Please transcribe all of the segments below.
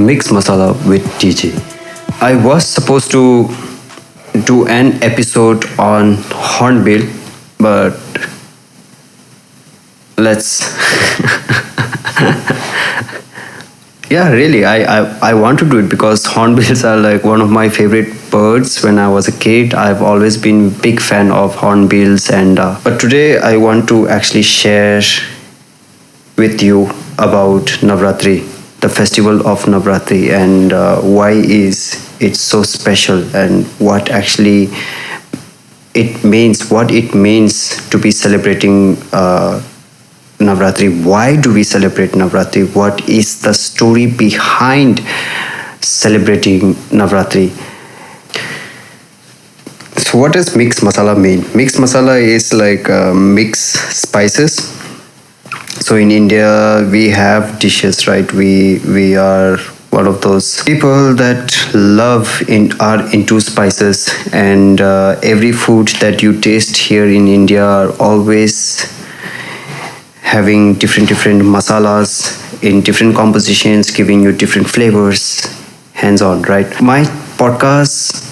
Mix Masala with DJ. I was supposed to do an episode on Hornbill, but let's. Yeah, really, I want to do it because hornbills are like one of my favorite birds. When I was a kid, I've always been big fan of hornbills, and but today I want to actually share with you about Navratri, the festival of Navratri, and why is it so special, and what it means to be celebrating Navratri. Why do we celebrate Navratri? What is the story behind celebrating Navratri? So, what does mix masala mean? Mix masala is like mix spices. So in India, we have dishes, right? We are one of those people that are into spices, and every food that you taste here in India are always having different masalas in different compositions, giving you different flavors, hands on, right? My podcast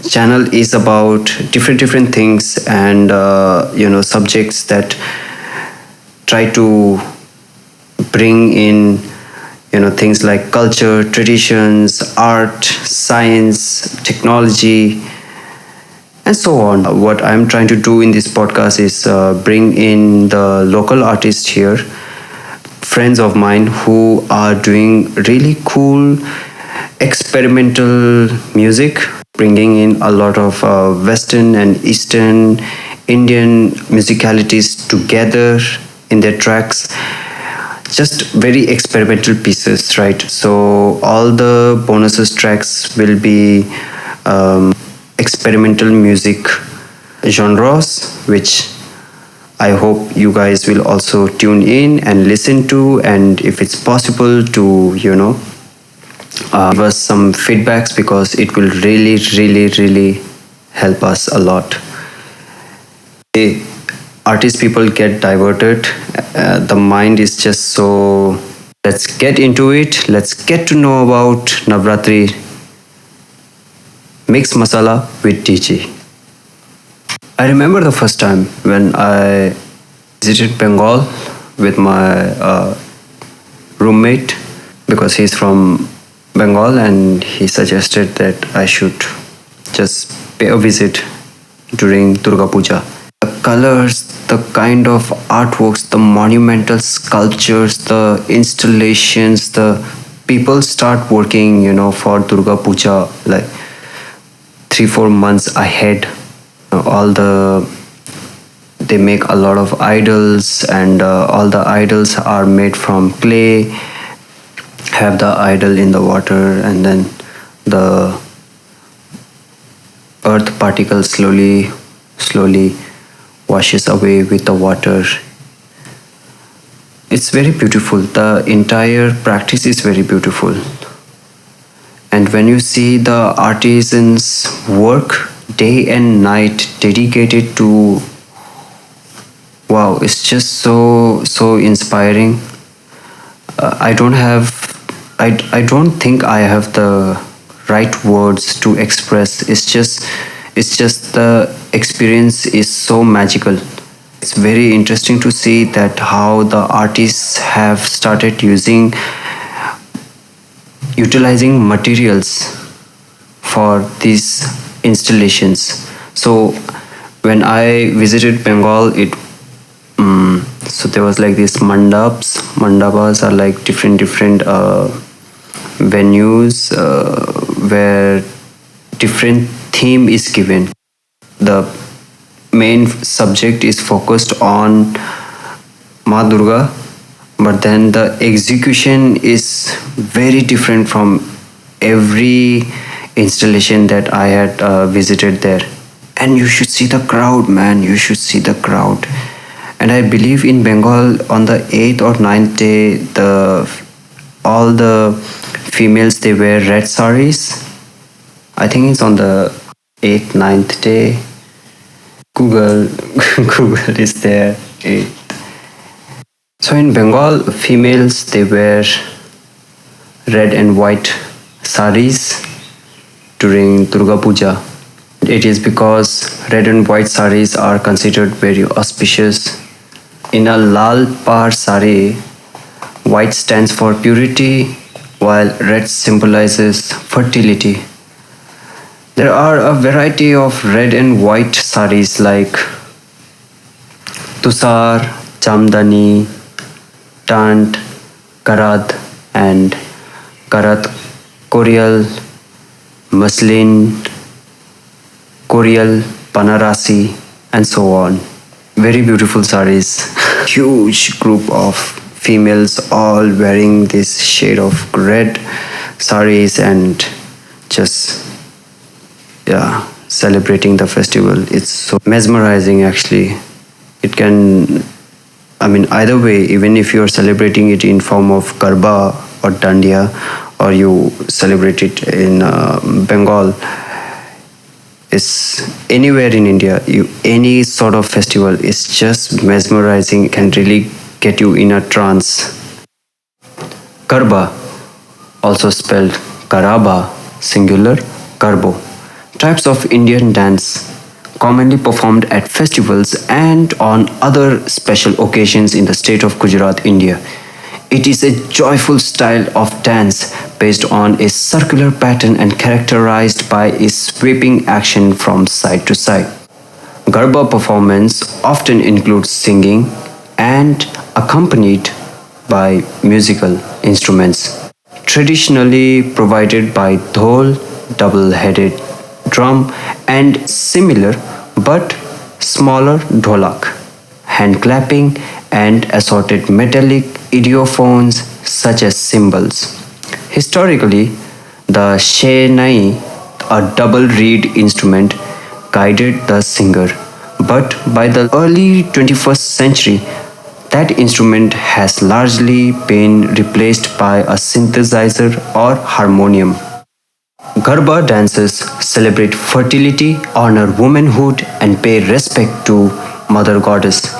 channel is about different things, and subjects that try to bring in things like culture, traditions, art, science, technology, and so on. What I'm trying to do in this podcast is bring in the local artists here, friends of mine who are doing really cool experimental music, bringing in a lot of Western and Eastern Indian musicalities together in their tracks. Just very experimental pieces, right? So all the bonuses tracks will be experimental music genres, which I hope you guys will also tune in and listen to, and if it's possible to give us some feedbacks, because it will really help us a lot. Artist people get diverted. The mind is just so. Let's get into it. Let's get to know about Navratri. Mix masala with DJ. I remember the first time when I visited Bengal with my roommate, because he's from Bengal, and he suggested that I should just pay a visit during Durga Puja. The colors, the kind of artworks, the monumental sculptures, the installations, the people start working, for Durga Puja like 3-4 months ahead. They make a lot of idols, and all the idols are made from clay. Have the idol in the water, and then the earth particles slowly washes away with the water. It's very beautiful. The entire practice is very beautiful. And when you see the artisans work day and night, dedicated to, wow, it's just so inspiring. I don't think I have the right words to express. It's just the experience is so magical. It's very interesting to see that how the artists have started utilizing materials for these installations. So when I visited Bengal, so there was like these mandaps. Mandapas are like different venues where different theme is given. The main subject is focused on Maa Durga, but then the execution is very different from every installation that I had visited there. And you should see the crowd, man. You should see the crowd. And I believe in Bengal on the 8th or 9th day, all the females, they wear red saris. I think it's on the 8th, 9th day. Google is there. 8th. So in Bengal, females, they wear red and white saris during Durga Puja. It is because red and white saris are considered very auspicious. In a lal par sari, white stands for purity, while red symbolizes fertility. There are a variety of red and white saris like Tusar, Jamdani, Tant, Karat, and Karat, Korial, Muslin, Korial, Banarasi, and so on. Very beautiful saris. Huge group of females all wearing this shade of red saris and just, yeah, celebrating the festival. It's so mesmerizing actually. It can, I mean, either way, even if you're celebrating it in form of Garba or Dandiya, or you celebrate it in Bengal, is anywhere in India, any sort of festival is just mesmerizing, can really get you in a trance. Garba, also spelled Garaba, singular, Garbo. Types of Indian dance commonly performed at festivals and on other special occasions in the state of Gujarat, India. It is a joyful style of dance based on a circular pattern and characterized by a sweeping action from side to side. Garba performance often includes singing and accompanied by musical instruments, traditionally provided by dhol, double-headed drum, and similar but smaller dholak, hand clapping, and assorted metallic idiophones such as cymbals. Historically, the shehnai, a double reed instrument, guided the singer, but by the early 21st century, that instrument has largely been replaced by a synthesizer or harmonium. Garba dances celebrate fertility, honor womanhood, and pay respect to Mother Goddess.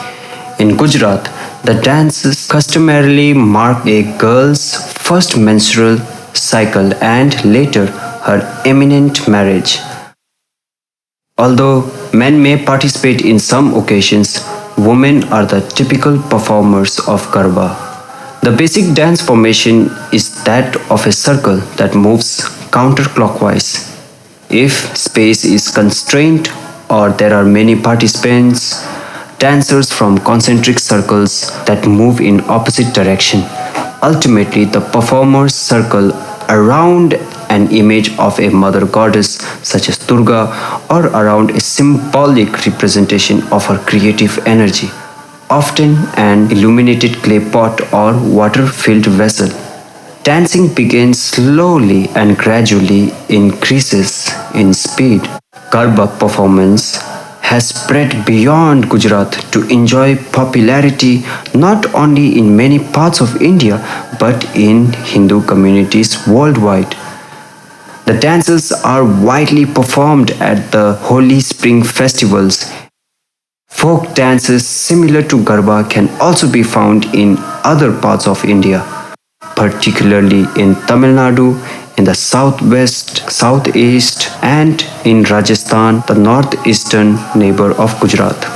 In Gujarat, the dances customarily mark a girl's first menstrual cycle and later her imminent marriage. Although men may participate in some occasions, women are the typical performers of Garba. The basic dance formation is that of a circle that moves counterclockwise. If space is constrained or there are many participants, dancers form concentric circles that move in opposite direction. Ultimately, the performers circle around an image of a mother goddess such as Durga or around a symbolic representation of her creative energy, often an illuminated clay pot or water-filled vessel. Dancing begins slowly and gradually increases in speed. Garba performance has spread beyond Gujarat to enjoy popularity not only in many parts of India but in Hindu communities worldwide. The dances are widely performed at the holy spring festivals. Folk dances similar to Garba can also be found in other parts of India, particularly in Tamil Nadu, in the southwest, southeast, and in Rajasthan, the northeastern neighbor of Gujarat.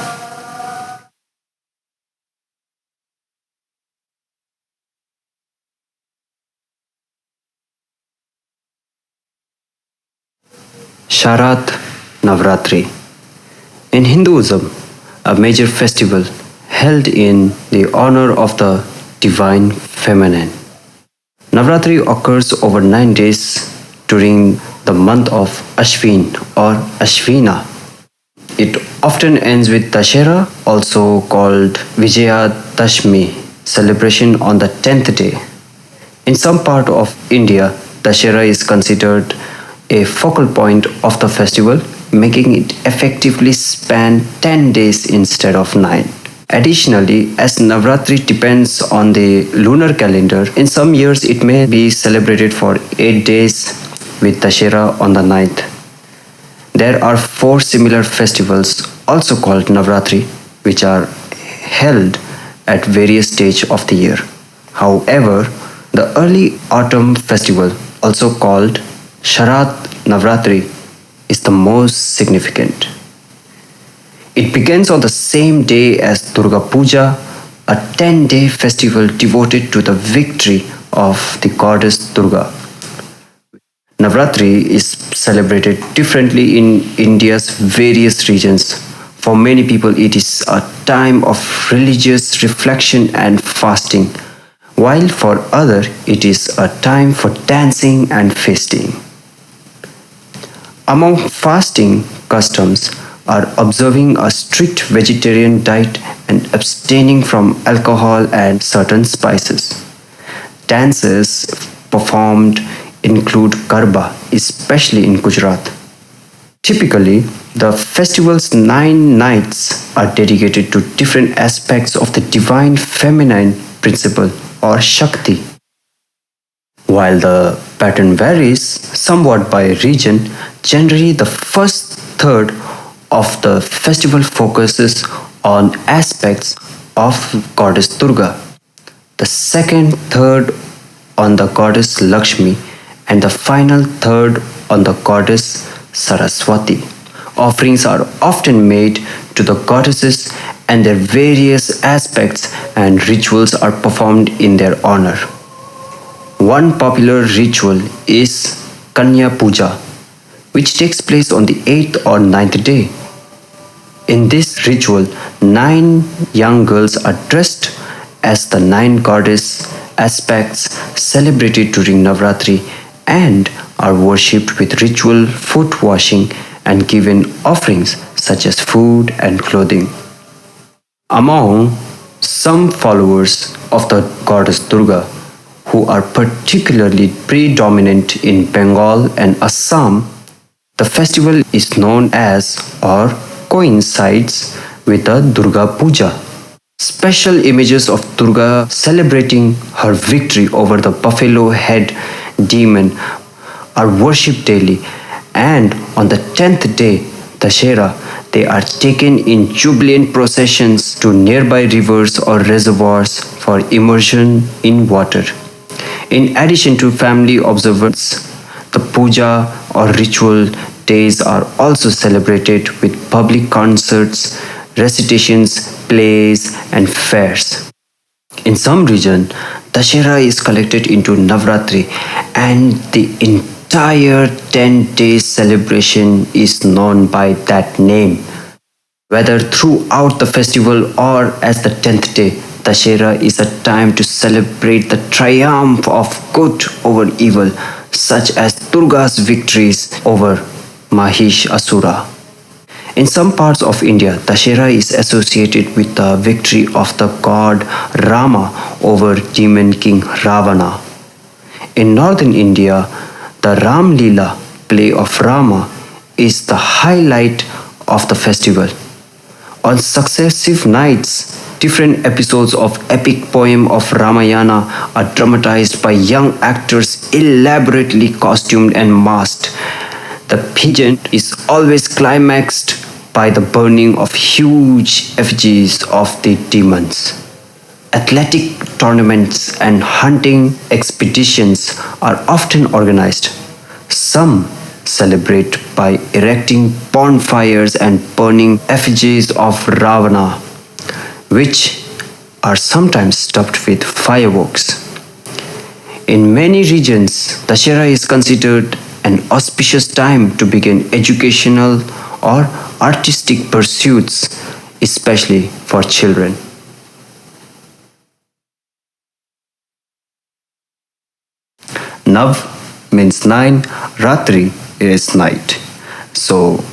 Sharat Navratri. In Hinduism, a major festival held in the honor of the divine feminine. Navratri occurs over 9 days during the month of Ashvin or Ashvina. It often ends with Dusshera, also called Vijaya Dashmi, celebration on the 10th day. In some part of India, Dusshera is considered a focal point of the festival, making it effectively span 10 days instead of 9. Additionally, as Navratri depends on the lunar calendar, in some years it may be celebrated for 8 days with Dusshera on the 9th. There are 4 similar festivals also called Navratri, which are held at various stages of the year. However, the early autumn festival, also called Sharat Navratri, is the most significant. It begins on the same day as Durga Puja, a 10-day festival devoted to the victory of the goddess Durga. Navratri is celebrated differently in India's various regions. For many people, it is a time of religious reflection and fasting, while for others, it is a time for dancing and feasting. Among fasting customs are observing a strict vegetarian diet and abstaining from alcohol and certain spices. Dances performed include Garba, especially in Gujarat. Typically, the festival's 9 nights are dedicated to different aspects of the divine feminine principle or Shakti. While the pattern varies somewhat by region, generally the first third of the festival focuses on aspects of goddess Durga, the second third on the goddess Lakshmi, and the final third on the goddess Saraswati. Offerings are often made to the goddesses and their various aspects and rituals are performed in their honor. One popular ritual is Kanya Puja, which takes place on the 8th or 9th day. In this ritual, 9 young girls are dressed as the 9 goddess aspects celebrated during Navratri and are worshipped with ritual foot washing and given offerings such as food and clothing. Among some followers of the goddess Durga, who are particularly predominant in Bengal and Assam, the festival is known as or coincides with the Durga Puja. Special images of Durga celebrating her victory over the buffalo head demon are worshipped daily, and on the 10th day, Dusshera, they are taken in jubilant processions to nearby rivers or reservoirs for immersion in water. In addition to family observance, the puja or ritual days are also celebrated with public concerts, recitations, plays, and fairs. In some region, Dusshera is collected into Navratri and the entire 10 days celebration is known by that name. Whether throughout the festival or as the 10th day, Dusshera is a time to celebrate the triumph of good over evil, such as Durga's victories over Mahish Asura. In some parts of India, Dusshera is associated with the victory of the god Rama over demon king Ravana. In northern India, the Ram Leela play of Rama is the highlight of the festival. On successive nights, different episodes of epic poem of Ramayana are dramatized by young actors elaborately costumed and masked. The pageant is always climaxed by the burning of huge effigies of the demons. Athletic tournaments and hunting expeditions are often organized. Some celebrate by erecting bonfires and burning effigies of Ravana, which are sometimes topped with fireworks. In many regions, Dusshera is considered an auspicious time to begin educational or artistic pursuits, especially for children. Nav means 9, Ratri is night. So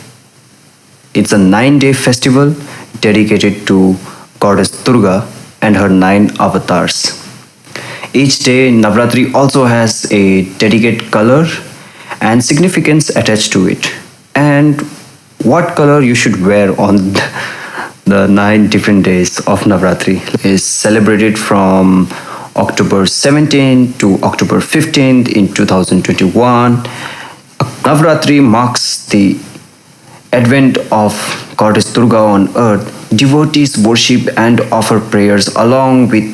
it's a 9-day festival dedicated to goddess Durga and her 9 avatars. Each day, Navratri also has a dedicated color and significance attached to it. And what color you should wear on the 9 different days of Navratri is celebrated from October 17th to October 15th in 2021. Navratri marks the advent of goddess Durga on earth. Devotees worship and offer prayers along with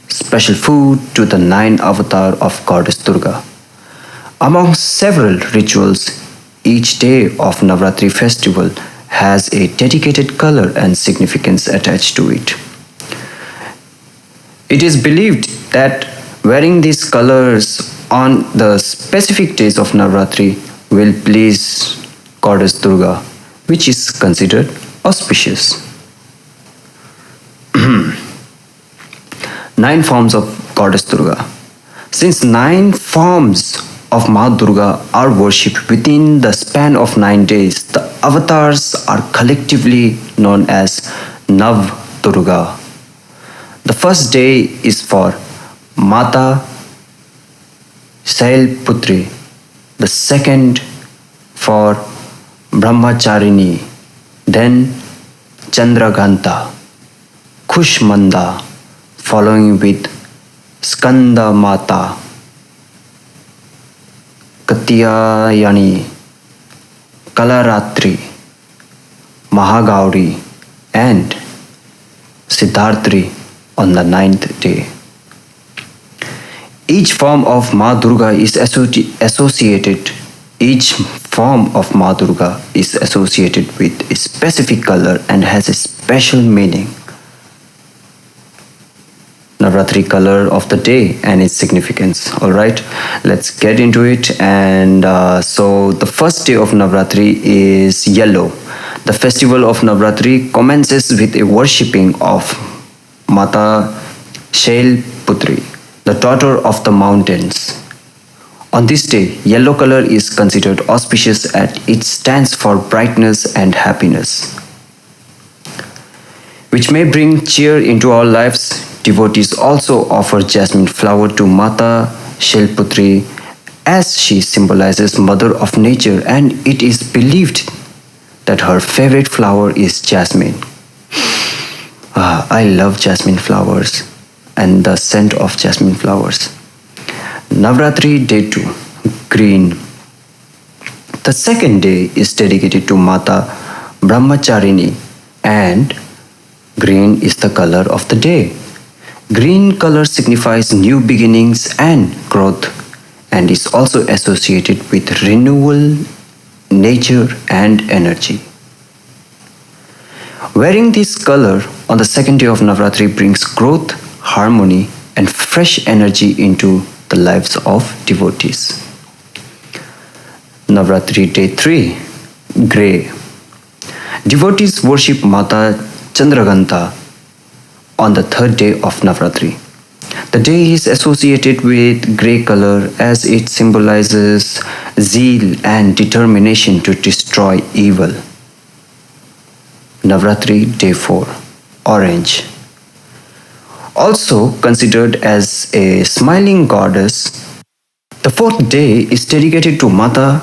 special food to the nine avatar of Goddess Durga. Among several rituals, each day of Navratri festival has a dedicated color and significance attached to it. It is believed that wearing these colors on the specific days of Navratri will please Goddess Durga, which is considered auspicious. Nine forms of Goddess Durga. Since nine forms of Maa Durga are worshipped within the span of 9 days, the avatars are collectively known as Nav Durga. The first day is for Mata Sail Putri, the second for Brahmacharini, then Chandraganta, Kushmanda, following with Skanda Mata, Katyayani, Kalaratri, Mahagauri, and Siddhartri on the ninth day. Each form of Maa Durga is associated. Each form of Maa Durga is associated with a specific color and has a special meaning. Navratri color of the day and its significance. All right, let's get into it. And so the first day of Navratri is yellow. The festival of Navratri commences with a worshipping of Mata Shail Putri, the daughter of the mountains. On this day, yellow color is considered auspicious as it stands for brightness and happiness, which may bring cheer into our lives. Devotees also offer jasmine flower to Mata Shailputri as she symbolizes mother of nature, and it is believed that her favorite flower is jasmine. I love jasmine flowers and the scent of jasmine flowers. Navratri Day 2, green. The second day is dedicated to Mata Brahmacharini, and green is the color of the day. Green color signifies new beginnings and growth and is also associated with renewal, nature, and energy. Wearing this color on the second day of Navratri brings growth, harmony, and fresh energy into the lives of devotees. Navratri Day 3, Grey. Devotees worship Mata Chandraganta on the third day of Navratri. The day is associated with grey color as it symbolizes zeal and determination to destroy evil. Navratri Day 4, Orange. Also considered as a smiling goddess, the fourth day is dedicated to Mata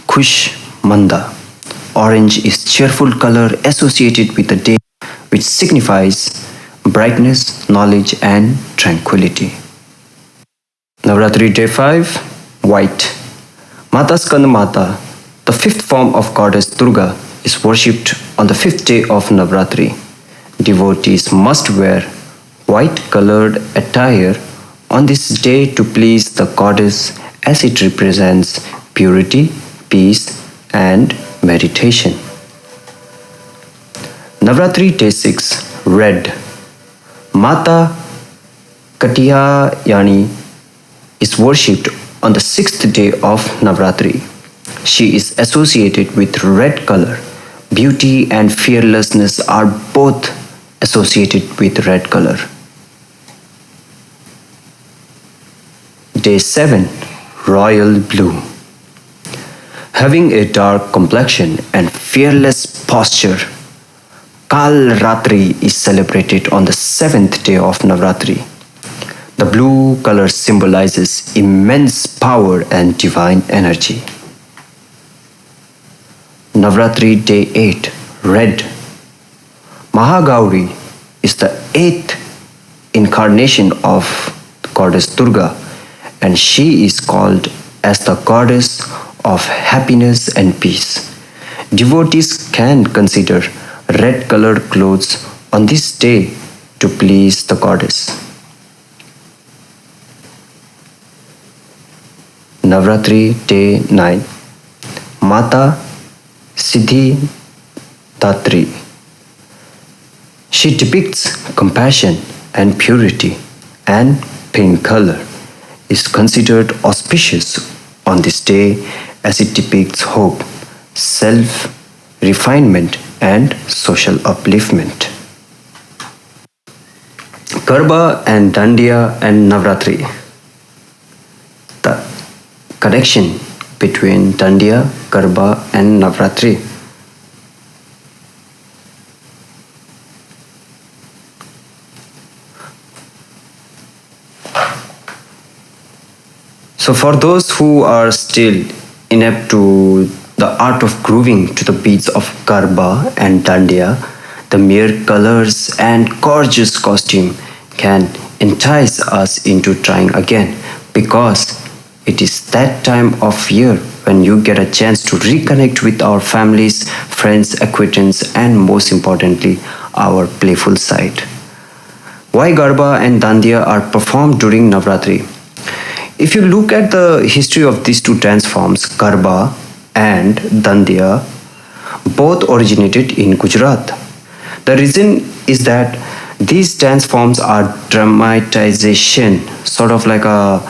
Kush Manda. Orange is cheerful color associated with the day, which signifies brightness, knowledge, and tranquility. Navratri Day 5, White. Mata Skandamata, the fifth form of Goddess Durga, is worshipped on the fifth day of Navratri. Devotees must wear white colored attire on this day to please the goddess as it represents purity, peace, and meditation. Navratri Day 6, Red. Mata Katyayani is worshipped on the sixth day of Navratri. She is associated with red color. Beauty and fearlessness are both associated with red color. Day 7, Royal Blue. Having a dark complexion and fearless posture, Kal Ratri is celebrated on the seventh day of Navratri. The blue color symbolizes immense power and divine energy. Navratri Day 8, Red. Mahagauri is the eighth incarnation of Goddess Durga, and she is called as the goddess of happiness and peace. Devotees can consider red colored clothes on this day to please the goddess. Navratri Day 9. Mata Siddhi Datri. She depicts compassion and purity, and pink color is considered auspicious on this day as it depicts hope, self refinement, and social upliftment. Garba and Dandiya and Navratri. The connection between Dandiya, Garba, and Navratri. So, for those who are still inept to the art of grooving to the beats of Garba and Dandiya, the mere colors and gorgeous costume can entice us into trying again because it is that time of year when you get a chance to reconnect with our families, friends, acquaintances, and most importantly, our playful side. Why Garba and Dandiya are performed during Navratri? If you look at the history of these two dance forms, Garba and Dandiya, both originated in Gujarat. The reason is that these dance forms are dramatization, sort of like a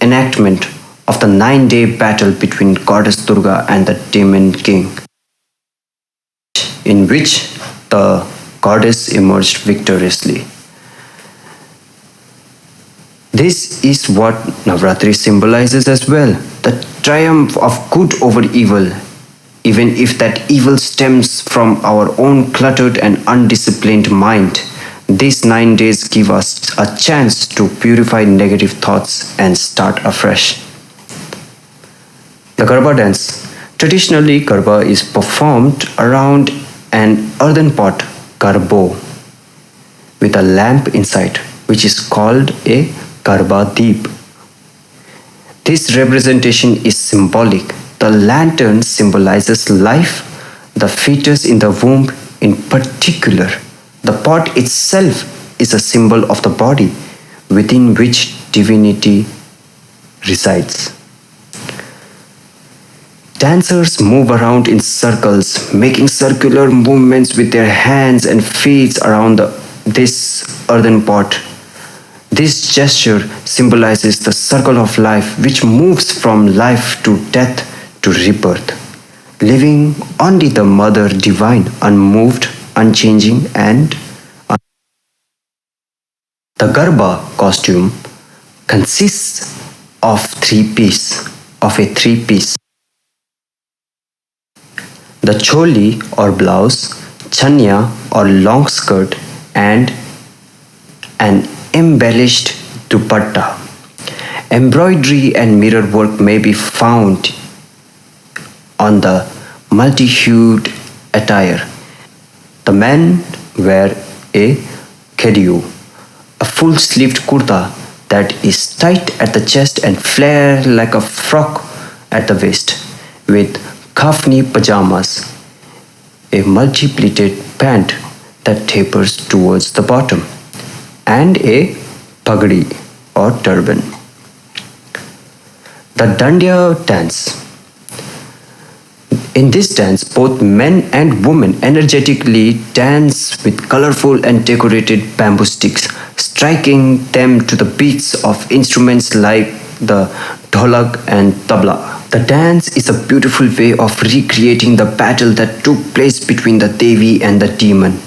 enactment of the 9-day battle between goddess Durga and the demon king, in which the goddess emerged victoriously. This is what Navratri symbolizes as well, the triumph of good over evil, even if that evil stems from our own cluttered and undisciplined mind. These 9 days give us a chance to purify negative thoughts and start afresh. The Garba dance. Traditionally, Garba is performed around an earthen pot, garbo, with a lamp inside, which is called a Garba Deep. This representation is symbolic. The lantern symbolizes life, the fetus in the womb in particular. The pot itself is a symbol of the body within which divinity resides. Dancers move around in circles, making circular movements with their hands and feet around this earthen pot. This gesture symbolizes the circle of life which moves from life to death to rebirth, leaving only the Mother Divine unmoved, unchanging, and the Garba costume consists of a three-piece. The choli or blouse, chanya or long skirt, and an embellished dupatta. Embroidery and mirror work may be found on the multi-hued attire. The men wear a kediyu, a full-sleeved kurta that is tight at the chest and flare like a frock at the waist, with kafni pajamas, a multi-pleated pant that tapers towards the bottom, and a pagdi or turban. The Dandiya dance. In this dance, both men and women energetically dance with colorful and decorated bamboo sticks, striking them to the beats of instruments like the dholak and tabla. The dance is a beautiful way of recreating the battle that took place between the Devi and the demon.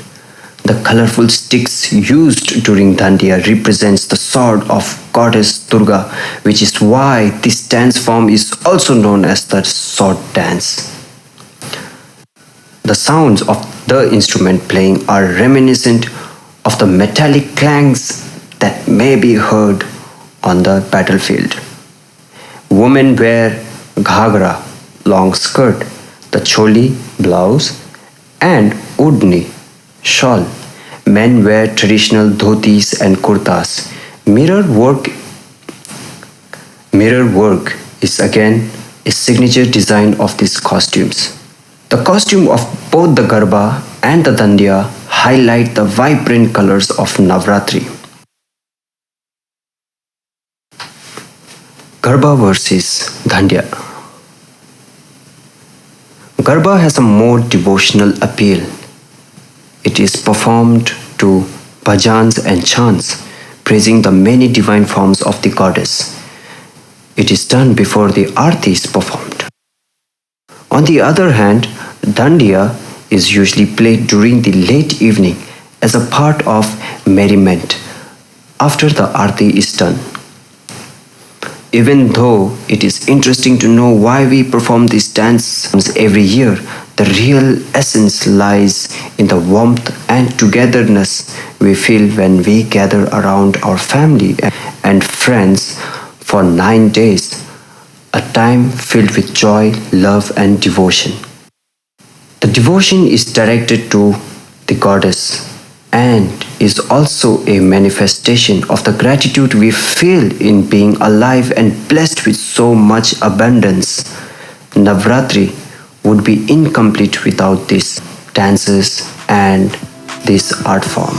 The colorful sticks used during Dandiya represents the sword of goddess Durga, which is why this dance form is also known as the sword dance. The sounds of the instrument playing are reminiscent of the metallic clangs that may be heard on the battlefield. Women wear ghagra, long skirt, the choli, blouse, and udni, shawl. Men wear traditional dhotis and kurtas. Mirror work is again a signature design of these costumes. The costume of both the Garba and the Dandiya highlight the vibrant colors of Navratri. Garba versus Dandiya. Garba has a more devotional appeal. It is performed to bhajans and chants, praising the many divine forms of the goddess. It is done before the arti is performed. On the other hand, Dandiya is usually played during the late evening as a part of merriment after the arti is done. Even though it is interesting to know why we perform these dances every year, the real essence lies in the warmth and togetherness we feel when we gather around our family and friends for 9 days, a time filled with joy, love, and devotion. The devotion is directed to the goddess and is also a manifestation of the gratitude we feel in being alive and blessed with so much abundance. Navratri would be incomplete without these dances and this art form.